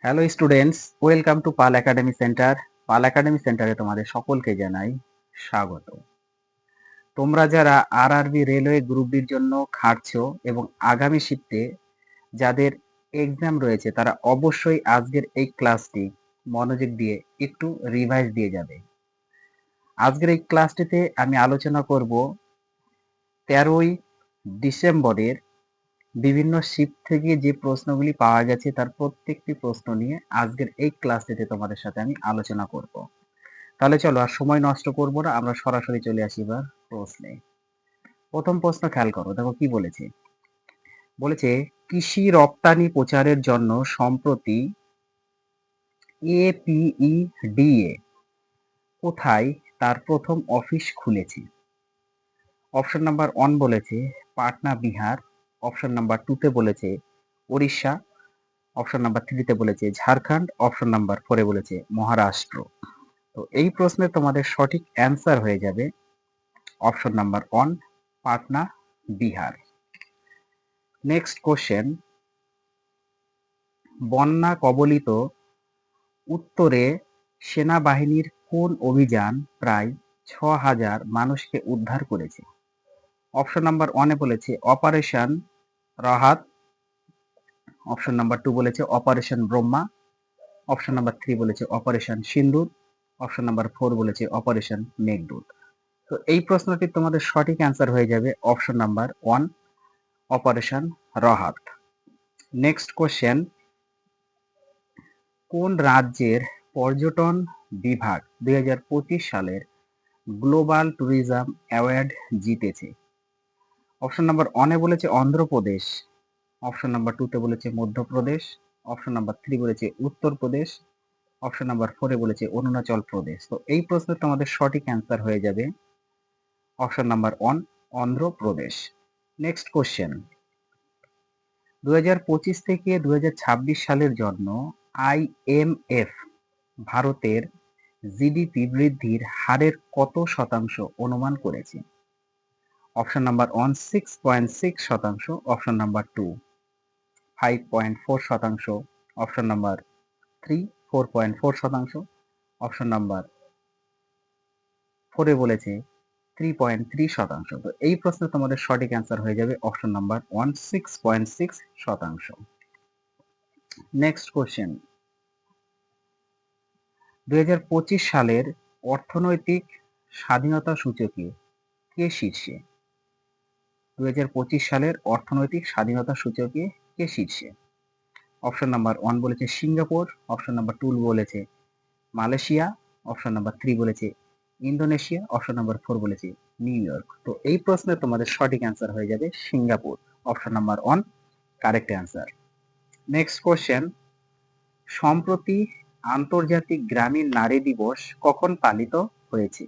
Hello students, welcome to Pal academy centre. Pal academy সেন্টারে তোমাদের সকলকে জানাই স্বাগত। তোমরা যারা আরআরবি রেলওয়ে গ্রুপ ডির জন্য খাটছো এবং আগামী শিফটে যাদের এক্সাম রয়েছে তারা অবশ্যই আজকের এই ক্লাসটি মনোযোগ দিয়ে একটু রিভাইজ দিয়ে যাবে। আজকের এই ক্লাসটিতে আমি আলোচনা করব 13ই ডিসেম্বরের বিভিন্ন শিফট থেকে যে প্রশ্নগুলি পাওয়া গেছে তার প্রত্যেকটি প্রশ্ন নিয়ে আজকের এই ক্লাসটিতে তোমাদের সাথে আমি আলোচনা করব। তাহলে চলো আর সময় নষ্ট করব না, আমরা সরাসরি চলে আসি এবার প্রশ্নে। প্রথম প্রশ্ন খেয়াল করো, দেখো কি বলেছে। বলেছে কৃষি রপ্তানি প্রচারের জন্য সম্প্রতি এপিইডিএ কোথায় তার প্রথম অফিস খুলেছে? অপশন নাম্বার 1 বলেছে পাটনা, বিহার। অপশন নাম্বার 2 তে বলেছে ওড়িশা। অপশন নাম্বার 3 তে বলেছে ঝাড়খণ্ড। অপশন নাম্বার 4 এ বলেছে মহারাষ্ট্র। তো এই প্রশ্নে তোমাদের সঠিক অ্যান্সার হয়ে যাবে option number 1, Patna, Bihar. Next question, বন্যা কবলিত উত্তরে সেনাবাহিনীর কোন অভিযান প্রায় 6,000 মানুষকে উদ্ধার করেছে? অপশন নাম্বার 1 এ বলেছে অপারেশন রাহাত। অপশন নাম্বার 2 বলেছে অপারেশন ব্রহ্মা। অপশন নাম্বার 3 বলেছে অপারেশন সিন্দুর। অপশন নাম্বার 4 বলেছে অপারেশন মেঘদূত। তো এই প্রশ্নটির তোমাদের সঠিক অ্যান্সার হয়ে যাবে option number 1, operation Rahat. Next question, কোন রাজ্যের পর্যটন বিভাগ 2025 সালের গ্লোবাল ট্যুরিজম অ্যাওয়ার্ড জিতেছে? অপশন নাম্বার 1 এ বলেছে অন্ধ্রপ্রদেশ। অপশন নাম্বার 2 তে বলেছে মধ্যপ্রদেশ। অপশন নাম্বার 3 বলেছে উত্তরপ্রদেশ। অপশন নাম্বার 4 এ বলেছে অরুণাচল প্রদেশ। তো এই প্রশ্নের তোমাদের সঠিক অ্যান্সার হয়ে যাবে option number 1, Andhra Pradesh. Next question, 2025 থেকে 2026 সালের জন্য আইএমএফ ভারতের জিডিপি বৃদ্ধির হারের কত শতাংশ অনুমান করেছে? Option number 1 6.6%। Option number 2 5.4%। Option number 3 4.4%। Option number 4 এ বলেছে 3.3%। তো এই প্রশ্নে তোমাদের সঠিক অ্যান্সার হয়ে যাবে অপশন নাম্বার 1, 6.6%। নেক্সট কোশ্চেন, 2025 সালের অর্থনৈতিক স্বাধীনতা সূচকে কে শীর্ষে? 2025 সালের অর্থনৈতিক স্বাধীনতা সূচকে কে শীর্ষে? অপশন নাম্বার 1 বলেছে সিঙ্গাপুর। অপশন নাম্বার 2 বলেছে মালয়েশিয়া। অপশন নাম্বার 3 বলেছে ইন্দোনেশিয়া। অপশন নাম্বার 4 বলেছে নিউ ইয়র্ক। তো এই প্রশ্নে তোমাদের সঠিক অ্যান্সার হয়ে যাবে Singapore. Option number 1 correct answer. Next question, সম্প্রতি আন্তর্জাতিক গ্রামীণ নারী দিবস কখন পালিত হয়েছে?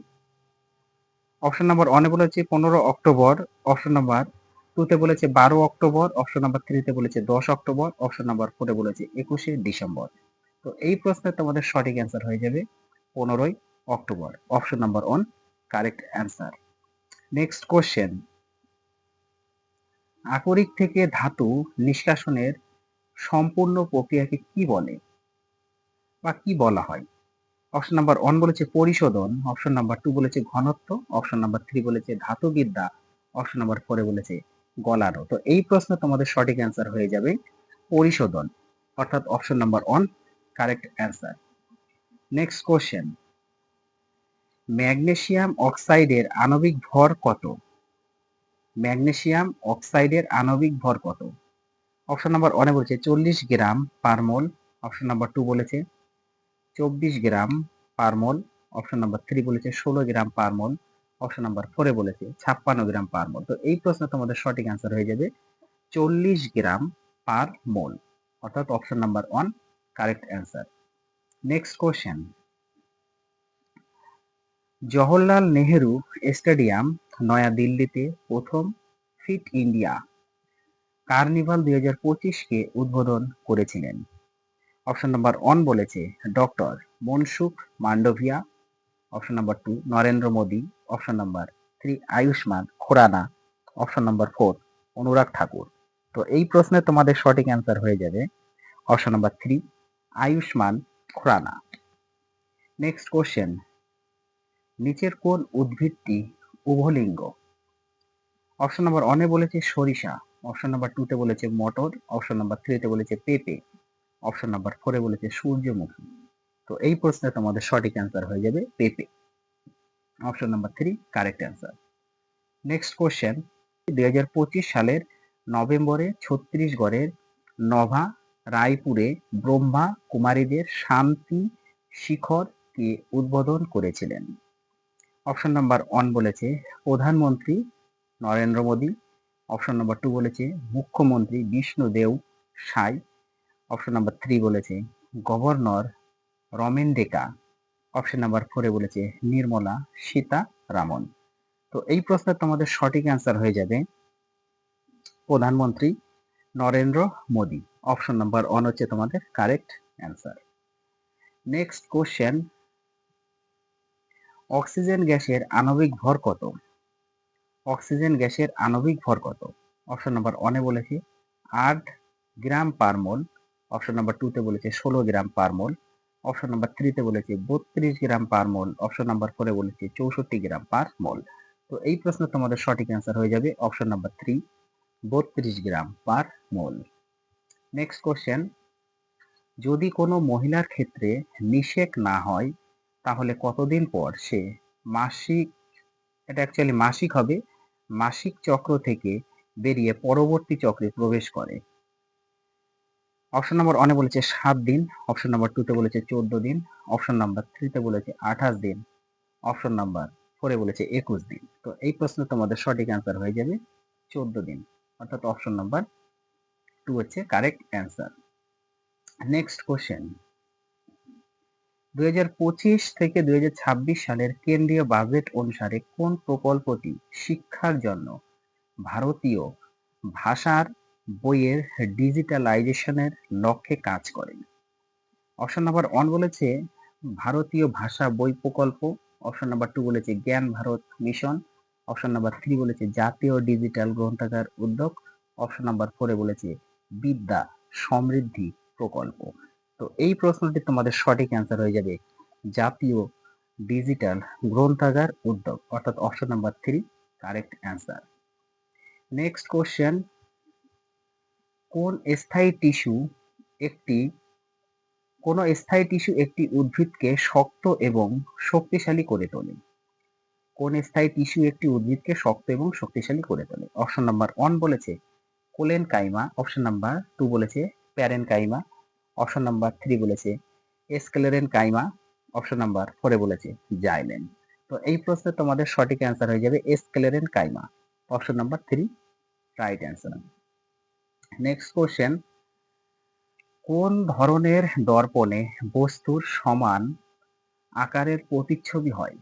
অপশন নাম্বার 1 এ বলেছে 15 অক্টোবর। অপশন নাম্বার 2 তে বলেছে 12 অক্টোবর। অপশন নাম্বার 3 তে বলেছে 10 অক্টোবর। অপশন নাম্বার 4 এ বলেছে 21শে ডিসেম্বর। তো এই প্রশ্নের তোমাদের সঠিক অ্যান্সার হয়ে যাবে 15ই October. Option number 1 correct answer. Next question, আকরিক থেকে ধাতু নিষ্কাশনের সম্পূর্ণ প্রক্রিয়াকে কি বলে বা কি বলা হয়? অপশন নাম্বার 1 বলেছে পরিশোধন। অপশন নাম্বার 2 বলেছে ঘনত্ব। অপশন নাম্বার 3 বলেছে ধাতুবিদ্যা। অপশন নাম্বার 4 এ বলেছে গলানো। তো এই প্রশ্ন তোমাদের সঠিক অ্যান্সার হয়ে যাবে পরিশোধন, অর্থাৎ option number 1 correct answer. Next question, magnesium অক্সাইডের আণবিক ভর কত? ম্যাগনেসিয়াম অক্সাইডের আণবিক ভর কত? অপশন নাম্বার 1 এ বলেছে 40 গ্রাম পার মোল। অপশন নাম্বার 2 বলেছে 24 গ্রাম পার মোল। অপশন নাম্বার 3 বলেছে 16 গ্রাম পার মোল। অপশন নাম্বার 4 এ বলেছে 56 গ্রাম পার মোল। তো এই প্রশ্নে তোমাদের সঠিক অ্যান্সার হয়ে যাবে 40 গ্রাম পার মোল, অর্থাৎ option number 1 correct answer. Next question, Jawaharlal Nehru stadium নয়াদিল্লিতে প্রথম ফিট ইন্ডিয়া কার্নিভাল 2025 কে উদ্বোধন করেছিলেন? অপশন নাম্বার 1 বলেছে doctor Mansukh Mandaviya. Option number 2 Narendra Modi. Option number 3 Ayushmann Khurrana. Option number 4 Anurag Thakur. তো এই প্রশ্নে তোমাদের সঠিক অ্যান্সার হয়ে যাবে option number 3 Ayushmann Khurrana. Next question, নিচের কোন উদ্ভিদটি উভলিঙ্গ? অপশন নাম্বার 1 এ বলেছে সরিষা, অপশন নাম্বার 2 তে বলেছে মটর, অপশন নাম্বার 3 তে বলেছে পেঁপে, অপশন নাম্বার 4 এ বলেছে সূর্যমুখী। তো এই প্রশ্নে তোমাদের সঠিক অ্যান্সার হয়ে যাবে পেঁপে। Option number 3 correct answer. Next question, 2025 সালের নভেম্বরে ছত্তিশগড়ের নভা রায়পুরে ব্রহ্মা কুমারীদের শান্তি শিখর কে উদ্বোধন করেছিলেন? অপশন নাম্বার 1 বলেছে প্রধানমন্ত্রী নরেন্দ্র মোদী, অপশন নাম্বার 2 বলেছে মুখ্যমন্ত্রী বিষ্ণুদেব সাই, অপশন নাম্বার 3 বলেছে গভর্নর রমেন ডেকা, অপশন নাম্বার 4 এ বলেছে নির্মলা সীতারামন। তো এই প্রশ্নের তোমাদের সঠিক অ্যান্সার হয়ে যাবে প্রধানমন্ত্রী নরেন্দ্র মোদী। অপশন নাম্বার 1 হচ্ছে তোমাদের correct answer. Next question, oxygen গ্যাসের আণবিক ভর কত? অক্সিজেন গ্যাসের আণবিক ভর কত? অপশন নাম্বার 1 এ বলেছে 8 গ্রাম পার মোল, অপশন নাম্বার 2 তে বলেছে 16 গ্রাম পার মোল, অপশন নাম্বার 3 তে বলেছে 32 গ্রাম পার মোল, অপশন নাম্বার 4 এ বলেছে 64 গ্রাম পার মোল। তো এই প্রশ্ন তোমাদের সঠিক অ্যান্সার হয়ে যাবে অপশন নাম্বার 3 32 গ্রাম পার মোল। নেক্সট কোশ্চেন, যদি কোনো মহিলার ক্ষেত্রে নিষেক না হয় তাহলে কতদিন পর সে মাসিক, এটা অ্যাকচুয়ালি মাসিক হবে, মাসিক চক্র থেকে বেরিয়ে পরবর্তী চক্রে প্রবেশ করে? অপশন নাম্বার 1 এ বলেছে 7 দিন, অপশন নাম্বার 2 তে বলেছে 14 দিন, অপশন নাম্বার 3 তে বলেছে 28 দিন, অপশন নাম্বার 4 এ বলেছে 21 দিন। তো এই প্রশ্নে তোমাদের সঠিক অ্যান্সার হয়ে যাবে 14 দিন, অর্থাৎ অপশন নাম্বার 2 হচ্ছে কারেক্ট অ্যান্সার। নেক্সট কোশ্চেন, 2025 থেকে 2026 সালের কেন্দ্রীয় বাজেট অনুসারে কোন প্রকল্পটি শিক্ষার জন্য ভারতীয় ভাষার বইয়ের ডিজিটালাইজেশনের লক্ষ্যে কাজ করে? অপশন নাম্বার 1 বলেছে ভারতীয় ভাষা বই প্রকল্প, অপশন নাম্বার 2 বলেছে জ্ঞান ভারত মিশন, অপশন নাম্বার 3 বলেছে জাতীয় ডিজিটাল গ্রন্থাগার উদ্যোগ, অপশন নাম্বার 4 এ বলেছে বিদ্যা সমৃদ্ধি প্রকল্প। তো এই প্রশ্নটি তোমাদের সঠিক অ্যান্সার হয়ে যাবে জাতীয় ডিজিটাল গ্রন্থাগার উদ্যোগ, অর্থাৎ option number 3 correct answer. Next question, কোন স্থায়ী টিস্যু একটি উদ্ভিদকে শক্ত এবং শক্তিশালী করে তোলে? কোন স্থায়ী টিস্যু একটি উদ্ভিদকে শক্ত এবং শক্তিশালী করে তোলে? অপশন নাম্বার 1 বলেছে কোলেন কাইমা, অপশন নাম্বার 2 বলেছে প্যারেন কাইমা, অপশন নাম্বার 3 বলেছে স্ক্লেরেন কাইমা, অপশন নাম্বার 4 এ বলেছে জাইলেন। তো এই প্রশ্নে তোমাদের সঠিক অ্যান্সার হয়ে যাবে sclerenchyma, option number 3 right answer. Next question, কোন ধরনের দর্পণে বস্তুর সমান আকারের প্রতিচ্ছবি হয়?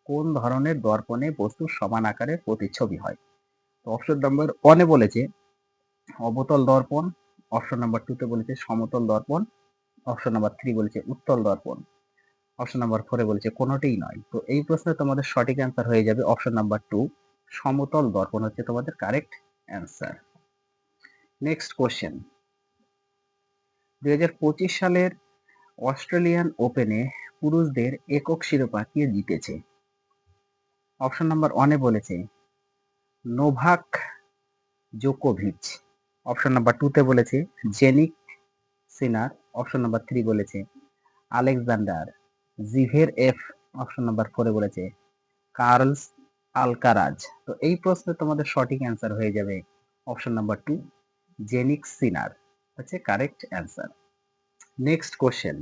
কোন ধরনের দর্পণে বস্তুর সমান আকারের প্রতিচ্ছবি হয়? তো অপশন নাম্বার 1 এ বলেছে অবতল দর্পণ, অপশন নাম্বার 2 তে বলেছে সমতল দর্পণ, অপশন নাম্বার 3 বলেছে উত্তল দর্পণ, অপশন নাম্বার 4 এ বলেছে কোনোটিই নয়। তো এই প্রশ্নে তোমাদের সঠিক অ্যান্সার হয়ে যাবে অপশন নাম্বার 2 সমতল দর্পণ হচ্ছে তোমাদের কারেক্ট অ্যান্সার। নেক্সট কোশ্চেন, 2025 সালের অস্ট্রেলিয়ান ওপেনে পুরুষদের একক শিরোপা কে জিতেছে? অপশন নাম্বার 1 এ বলেছে নোভাক জোকোভিচ, অপশন নাম্বার 2 তে বলেছে জেনিক সিনার, অপশন নাম্বার 3 বলেছে আলেকজান্ডার জিভেরএফ, অপশন নাম্বার 4 এ বলেছে কার্লস আলকারাজ। তো এই প্রশ্নে তোমাদের সঠিক অ্যান্সার হয়ে যাবে অপশন নাম্বার 2 জেনিক সিনার হচ্ছে কারেক্ট অ্যান্সার। নেক্সট কোশ্চেন,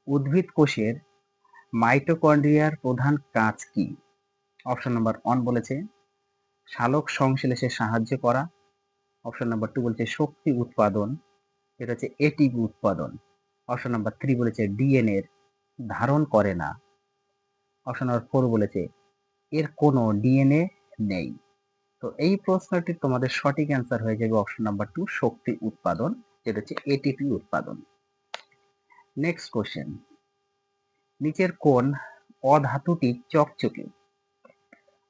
উদ্ভিদ কোষের মাইটোকন্ড্রিয়ার প্রধান কাজ কি? অপশন নাম্বার 1 বলেছে সালোক সংশ্লেষে সাহায্য করা, অপশন নাম্বার 2 বলেছে শক্তি উৎপাদন, এটা হচ্ছে এটিপি উৎপাদন, অপশন নাম্বার 3 বলেছে ডিএনএ ধারণ করে না, অপশন নাম্বার 4 বলেছে এর কোনো ডিএনএ নেই। তো এই প্রশ্নটির তোমাদের সঠিক অ্যান্সার হয়ে যাবে অপশন নাম্বার 2 শক্তি উৎপাদন, যেটা হচ্ছে এটিপি উৎপাদন। নেক্সট কোশ্চেন, নিচের কোন অধাতুটি চকচকে?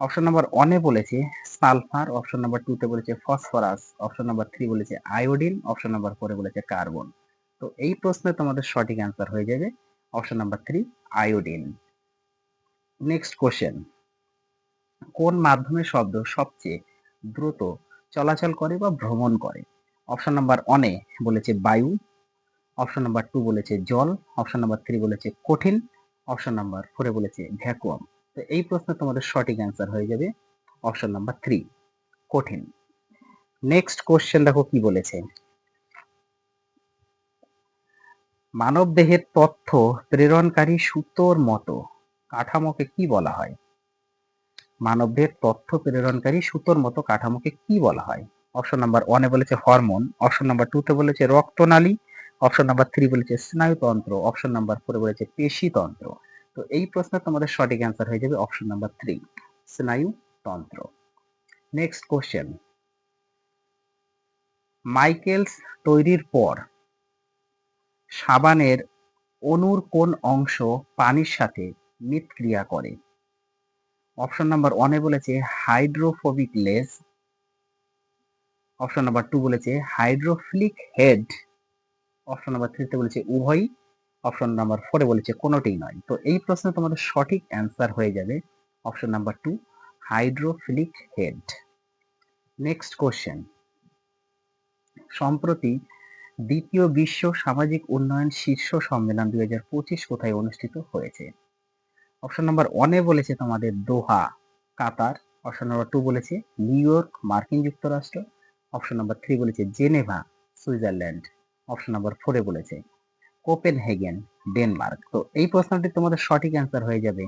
অপশন নাম্বার 1 এ বলেছে সালফার, অপশন নাম্বার 2 তে বলেছে ফসফরাস, অপশন নাম্বার 3 বলেছে আয়োডিন, অপশন নাম্বার 4 এ বলেছে কার্বন। তো এই প্রশ্নে তোমাদের সঠিক অ্যান্সার হয়ে যাবে option number 3 iodine. Next question, কোন মাধ্যমে শব্দ সবচেয়ে দ্রুত চলাচল করে বা ভ্রমণ করে? অপশন নাম্বার 1 এ বলেছে বায়ু, অপশন নাম্বার 2 বলেছে জল, অপশন নাম্বার 3 বলেছে কঠিন, অপশন নাম্বার 4 এ বলেছে ভ্যাকুয়াম। তো এই প্রশ্নে তোমাদের সঠিক অ্যান্সার হয়ে যাবে অপশন নাম্বার 3 কঠিন। নেক্সট কোশ্চেন দেখো কি বলেছে, মানব দেহের তথ্য প্রেরণকারী সুতোর মতো কাঠামোকে কি বলা হয়? মানবদেহের তথ্য প্রেরণকারী সুতোর মতো কাঠামোকে কি বলা হয়? অপশন নাম্বার 1 এ বলেছে হরমোন, অপশন নাম্বার 2 তে বলেছে রক্তনালী, অপশন নাম্বার 3 বলেছে স্নায়ুতন্ত্র, অপশন নাম্বার 4 এ বলেছে পেশিতন্ত্র। তো এই প্রশ্নে তোমাদের সঠিক অ্যান্সার হয়ে যাবে অপশন নাম্বার 3 স্নায়ুতন্ত্র। নেক্সট কোশ্চেন, মাইকেলস তৈরির পর সাবানের অণুর কোন অংশ পানির সাথে মিথস্ক্রিয়া করে? অপশন নাম্বার 1 এ বলেছে হাইড্রোফোবিক লেজ, অপশন নাম্বার 2 বলেছে হাইড্রোফিলিক হেড, অপশন নাম্বার 3 তে বলেছে উভয়ই, অপশন নাম্বার 4 এ বলেছে কোনোটিই নয়। তো এই প্রশ্নে তোমাদের সঠিক অ্যান্সার হয়ে যাবে option number 2 hydrophilic head. Next question, সম্প্রতি দ্বিতীয় বিশ্ব সামাজিক উন্নয়ন শীর্ষ সম্মেলন 2025 কোথায় অনুষ্ঠিত হয়েছে? অপশন নাম্বার 1 এ বলেছে তোমাদের দোহা কাতার, অপশন নাম্বার 2 বলেছে নিউ ইয়র্ক মার্কিন যুক্তরাষ্ট্র, অপশন নাম্বার 3 বলেছে জেনেভা সুইজারল্যান্ড, অপশন নাম্বার 4 এ বলেছে কোপেনহেগেন ডেনমার্ক। তো এই প্রশ্নটি তোমাদের সঠিক অ্যান্সার হয়ে যাবে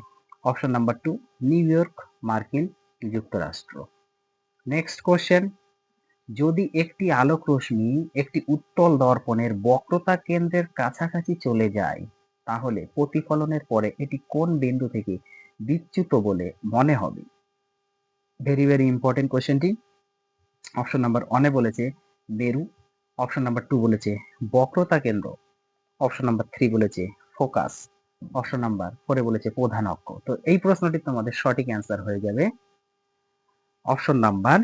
অপশন নাম্বার 2 নিউ ইয়র্ক মার্কিন যুক্তরাষ্ট্র। নেক্সট কোশ্চেন, যদি একটি আলোক রশ্মি একটি উত্তল দর্পণের বক্রতা কেন্দ্রের কাছাকাছি চলে যায় তাহলে প্রতিফলনের পরে এটি কোন বিন্দু থেকে বিচ্যুত বলে মনে হবে? ভেরি ভেরি ইম্পর্টেন্ট কোশ্চেনটি। অপশন নাম্বার 1 এ বলেছে মেরু, অপশন নাম্বার 2 বলেছে বক্রতা কেন্দ্র, অপশন নাম্বার 3 বলেছে ফোকাস, অপশন নাম্বার 4 এ বলেছে প্রধান অক্ষ। তো এই প্রশ্নটি তোমাদের সঠিক অ্যান্সার হয়ে যাবে অপশন নাম্বার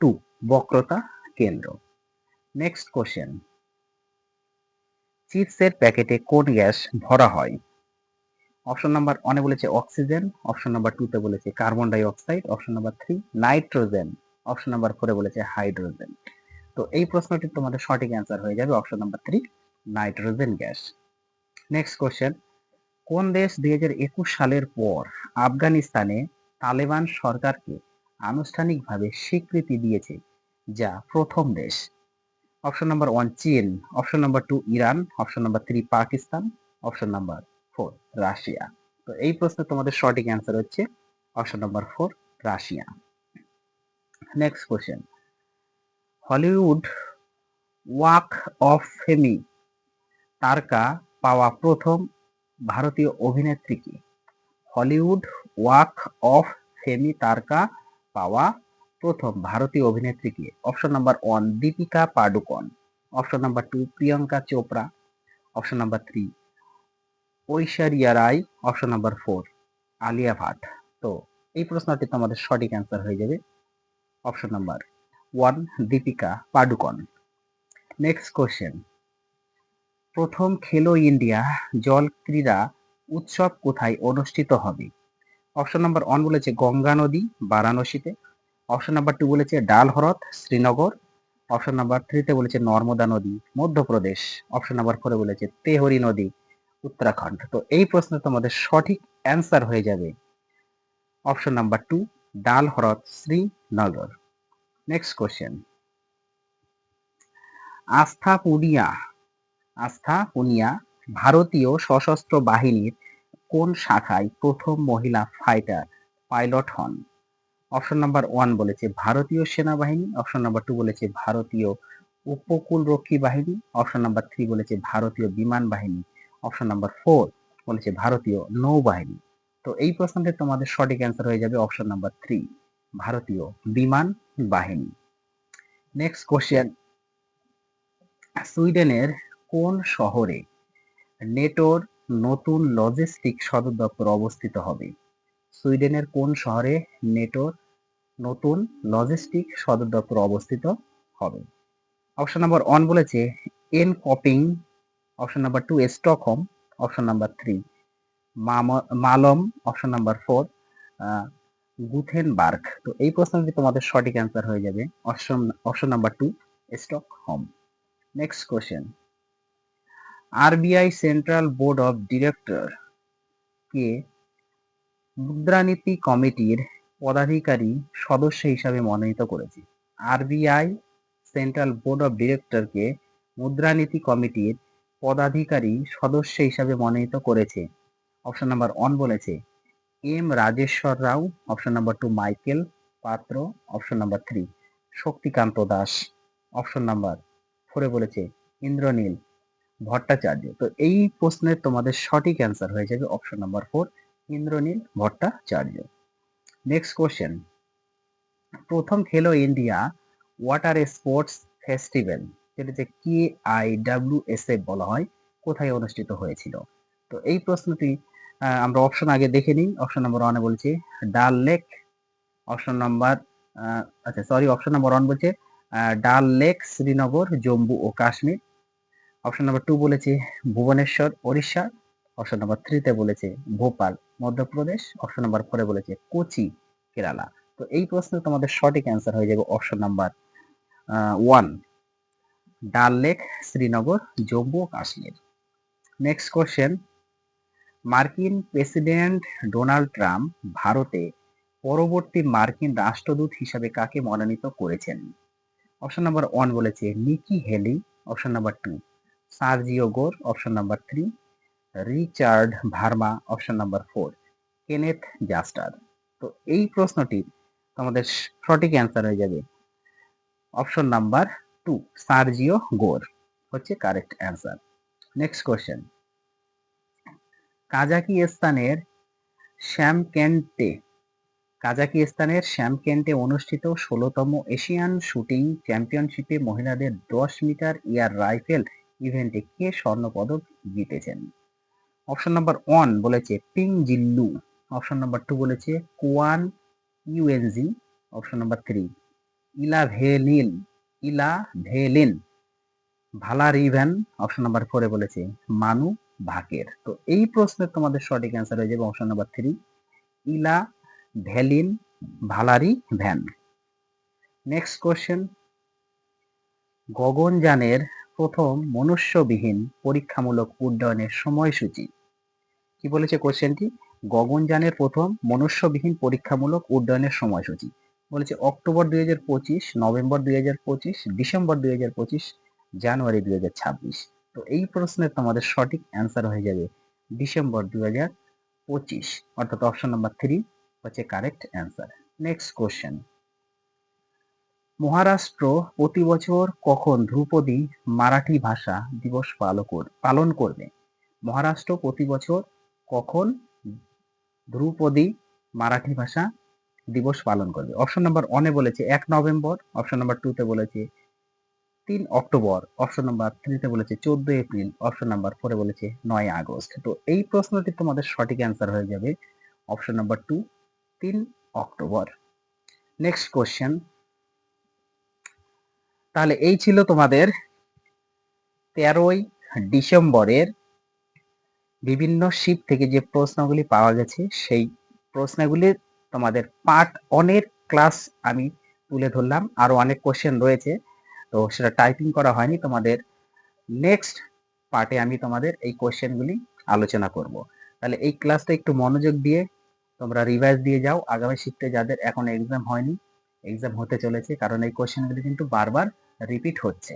2 বক্রতা কেন্দ্র। নেক্সট কোশ্চেন, চিপসের প্যাকেটে কোন গ্যাস ভরা হয়? অপশন নাম্বার 1 এ বলেছে অক্সিজেন, অপশন নাম্বার 2 তে বলেছে কার্বন ডাই অক্সাইড, option number 3 nitrogen, option number 4 এ বলেছে হাইড্রোজেন। তো এই প্রশ্নটির তোমাদের সঠিক অ্যান্সার হয়ে যাবে option number 3 nitrogen gas. Next question, কোন দেশ 2021 সালের পর আফগানিস্তানে তালেবান সরকারকে আনুষ্ঠানিকভাবে স্বীকৃতি দিয়েছে যা প্রথম দেশ? অপশন নাম্বার 1 চীন, option number 2 Iran, option number 3 Pakistan, option number 4 Russia. তো এই প্রশ্নে তোমাদের সঠিক অ্যান্সার হচ্ছে option number 4 Russia. Next question, Hollywood walk of fame তারকা পাওয়া প্রথম ভারতীয় অভিনেত্রী কে? হলিউড ওয়াক অফ ফেমি তারকা পাওয়া প্রথম ভারতীয় অভিনেত্রী কে? Option number 1 Deepika Padukone, option number 2 Priyanka Chopra, option number 3 Aishwarya Rai, option number 4 Alia Bhatt. তো এই প্রশ্নটি তোমাদের সঠিক অ্যান্সার হয়ে যাবে option number 1 Deepika Padukone. Next question, প্রথম খেলো ইন্ডিয়া জল ক্রীড়া উৎসব কোথায় অনুষ্ঠিত হবে? অপশন নাম্বার 1 বলেছে গঙ্গা নদী বারাণসীতে, অপশন নাম্বার 2 বলেছে ডাল হ্রদ শ্রীনগর, অপশন নাম্বার 3 তে বলেছে নর্মদা নদী মধ্যপ্রদেশ, অপশন নাম্বার 4 এ বলেছে তেহরি নদী উত্তরাখণ্ড। তো এই প্রশ্নে তোমাদের সঠিক অ্যান্সার হয়ে যাবে অপশন নাম্বার 2 ডাল হ্রদ শ্রীনগর। নেক্সট কোশ্চেন, আস্থা পুনিয়া ভারতীয় সশস্ত্র বাহিনীর কোন শাখায় প্রথম মহিলা ফাইটার পাইলট হন? অপশন নাম্বার 1 বলেছে ভারতীয় সেনাবাহিনী, অপশন নাম্বার 2 বলেছে ভারতীয় উপকূলরক্ষী বাহিনী, অপশন নাম্বার 3 বলেছে ভারতীয় বিমান বাহিনী, অপশন নাম্বার 4 বলেছে ভারতীয় নৌবাহিনী। তো এই প্রশ্নটি তোমাদের সঠিক অ্যান্সার হয়ে যাবে অপশন নাম্বার 3 ভারতীয় বিমান বাহিনী। নেক্সট কোশ্চেন, সুইডেনের কোন শহরে নেটোর নতুন লজিস্টিক সদর দপ্তর অবস্থিত হবে? সুইডেনের কোন শহরে নেটোর নতুন লজিস্টিক সদর দপ্তর অবস্থিত হবে? অপশন নাম্বার 1 বলেছে Enkoping, option number 2 Stockholm, option number 3 Malmo, option number 4 Gothenburg. তো এই প্রশ্নটি তোমাদের সঠিক অ্যান্সার হয়ে যাবে option number 2 Stockholm. Next question, RBI central board of director কে মুদ্রানীতি কমিটির পদাধিকারী সদস্য হিসাবে মনোনীত করেছে। আরবিআই সেন্ট্রাল বোর্ড অফ ডিরেক্টরকে মুদ্রানীতি কমিটির পদাধিকারী সদস্য হিসাবে মনোনীত করেছে। অপশন নাম্বার 1 বলেছে এম রাজেশ্বর রাও, অপশন নাম্বার 2 মাইকেল পাত্র, option number 3 Shaktikanta Das, option number 4 বলেছে ইন্দ্রনীল ভট্টাচার্য। তো এই প্রশ্নের তোমাদের সঠিক অ্যান্সার হয়ে যাবে option number 4 Indranil Bhattacharya. Next question, প্রথম Khelo India water sports festival, যেটাকে KIWSF বলা হয়, কোথায় অনুষ্ঠিত হয়েছিল? তো এই প্রশ্নটি আমরা অপশন আগে দেখে নিই। অপশন নাম্বার 1 বলছে ডাল lake, option number option number 1 বলছে ডাল লেক শ্রীনগর জম্মু ও কাশ্মীর, অপশন নাম্বার 2 বলেছে ভুবনেশ্বর ওড়িশা, অপশন নাম্বার 3 তে বলেছে ভোপাল মধ্যপ্রদেশ, অপশন নাম্বার 4 এ বলেছে কোচি কেরালা। তো এই প্রশ্নে তোমাদের সঠিক অ্যান্সার হয়ে যাবে অপশন নাম্বার 1 ডাল লেক শ্রীনগর জম্মু ও কাশ্মীর। নেক্সট কোশ্চেন, মার্কিন প্রেসিডেন্ট ডোনাল্ড ট্রাম্প ভারতে পরবর্তী মার্কিন রাষ্ট্রদূত হিসাবে কাকে মনোনীত করেছেন? অপশন নাম্বার 1 বলেছে Nikki Haley, option number 2 Sergio Gor, option number 3 Richard Verma, option number 4 Kenneth Juster. তো এই প্রশ্নটির তোমাদের সঠিক অ্যান্সার হয়ে যাবে অপশন নাম্বার 2 সার্জিও গোর হচ্ছে কারেক্ট অ্যান্সার। নেক্সট কোশ্চেন, কাজাকিস্তানের শ্যামকেন্টে অনুষ্ঠিত 16তম এশিয়ান শুটিং চ্যাম্পিয়নশিপে মহিলাদের 10 মিটার এয়ার রাইফেল ইভেন্টে কে স্বর্ণপদক জিতেছেন? অপশন নাম্বার 1 বলেছে পিং জিল্লু, অপশন নাম্বার 2 বলেছে কোয়ান ইউএনজি, option number 3 Elavenil Valarivan, option number 4 এ বলেছে মানু ভাকের। তো এই প্রশ্নের তোমাদের সঠিক অ্যান্সার হয়ে যাবে option number 3 Elavenil ভালারিভ্যান। Next question, গগনযানের প্রথম মনুষ্যবিহীন পরীক্ষামূলক উড্ডয়নের সময়সূচি কি বলেছে কোশ্চেনটি? গগনযানের প্রথম মনুষ্যবিহীন পরীক্ষামূলক উড্ডয়নের সময়সূচি বলেছে অক্টোবর 2025, নভেম্বর 2025, ডিসেম্বর 2025, জানুয়ারি 2026। তো এই প্রশ্নের তোমাদের সঠিক অ্যান্সার হয়ে যাবে ডিসেম্বর 2025, অর্থাৎ অপশন নাম্বার 3 হচ্ছে correct answer. Next question, Maharashtra প্রতি বছর কখন ধ্রুপদী মারাঠি ভাষা দিবস পালন করবে? মহারাষ্ট্র প্রতি বছর কখন ধ্রুপদী মারাঠি ভাষা দিবস পালন করবে? অপশন নাম্বার 1 এ বলেছে 1 নভেম্বর, অপশন নাম্বার 2 তে বলেছে 3 অক্টোবর, অপশন নাম্বার 3 তে বলেছে 14 এপ্রিল, অপশন নাম্বার 4 এ বলেছে 9 আগস্ট। তো এই প্রশ্নটি তোমাদের সঠিক অ্যান্সার হয়ে যাবে option number 2 3 October. Next question, তাহলে এই ছিল তোমাদের 13ই ডিসেম্বরের বিভিন্ন শিট থেকে যে প্রশ্নগুলি পাওয়া গেছে সেই প্রশ্নগুলির তোমাদের পার্ট 1 এর ক্লাস আমি তুলে ধরলাম। আরো অনেক কোশ্চেন রয়েছে, তো সেটা টাইপিং করা হয়নি। তোমাদের নেক্সট পার্টে আমি তোমাদের এই কোশ্চেনগুলি আলোচনা করব। তাহলে এই ক্লাসটা একটু মনোযোগ দিয়ে তোমরা রিভাইজ দিয়ে যাও। আগামী শিফটে যাদের এখন এক্সাম হয়নি, এক্সাম হতে চলেছে, কারণ এই কোশ্চেনগুলি কিন্তু বারবার রিপিট হচ্ছে।